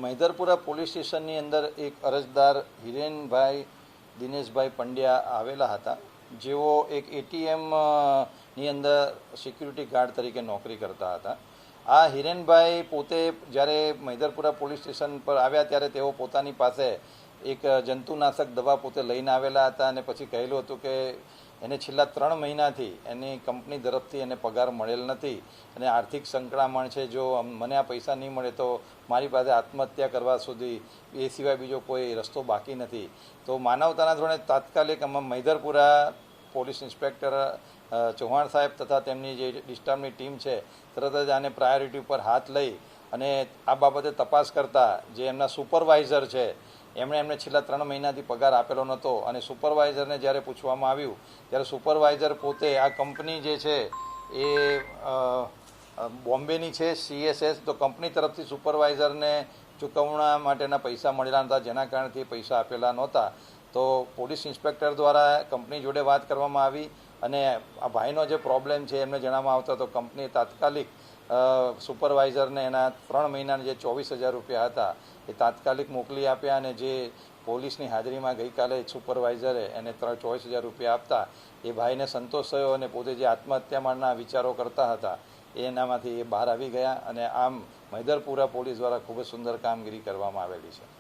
Maidarpura police સ્ટેશનની અંદર એક અરજદાર હિરેનભાઈ દિનેશભાઈ પંડ્યા આવેલા હતા, જેઓ એક એટીએમની અંદર સિક્યુરિટી ગાર્ડ તરીકે નોકરી કરતા હતા. આ હિરેનભાઈ પોતે જ્યારે મૈદરપુરા પોલીસ સ્ટેશન પર આવ્યા ત્યારે તેઓ પોતાની પાસે એક જંતુનાશક દવા પોતે લઈને આવેલા હતા અને પછી કહેલું હતું કે એને છેલ્લા 3 મહિનાથી એની કંપની તરફથી એને પગાર મળેલ નથી અને આર્થિક સંકળામણ છે. જો મને આ પૈસા નહીં મળે તો મારી પાસે આત્મહત્યા કરવા સુધી એ સિવાય બીજો કોઈ રસ્તો બાકી નથી. તો માનવતાના ધોરણે તાત્કાલિક મૈદરપુરા પોલીસ ઇન્સ્પેક્ટર ચૌહાણ સાહેબ તથા તેમની જે ડિસ્ટાફની ટીમ છે તરત જ આને પ્રાયોરિટી ઉપર હાથ લઈ અને આ બાબતે તપાસ કરતા જે એમના સુપરવાઇઝર છે એમને છેલ્લા 3 મહિનાથી પગાર આપેલો નહોતો અને સુપરવાઇઝરને જ્યારે પૂછવામાં આવ્યું ત્યારે સુપરવાઇઝર પોતે આ કંપની જે છે એ બોમ્બેની છે CSS, તો કંપની તરફથી સુપરવાઇઝરને ચૂકવણા માટેના પૈસા મળેલા નહોતા, જેના કારણથી પૈસા આપેલા નહોતા. તો પોલીસ ઇન્સ્પેક્ટર દ્વારા કંપની જોડે વાત કરવામાં આવી અને આ ભાઈનો જે પ્રોબ્લેમ છે એમને જણાવવામાં આવતો તો કંપનીએ તાત્કાલિક સુપરવાઇઝરને એના 3 મહિનાના જે 24,000 રૂપિયા હતા એ તાત્કાલિક મોકલી આપ્યા અને જે પોલીસની હાજરીમાં ગઈકાલે સુપરવાઇઝરે એને 24,000 રૂપિયા આપતા એ ભાઈને સંતોષ થયો અને પોતે જે આત્મહત્યાના વિચારો કરતા હતા એનામાંથી એ બહાર આવી ગયા અને આમ મૈદરપુરા પોલીસ દ્વારા ખૂબ જ સુંદર કામગીરી કરવામાં આવેલી છે.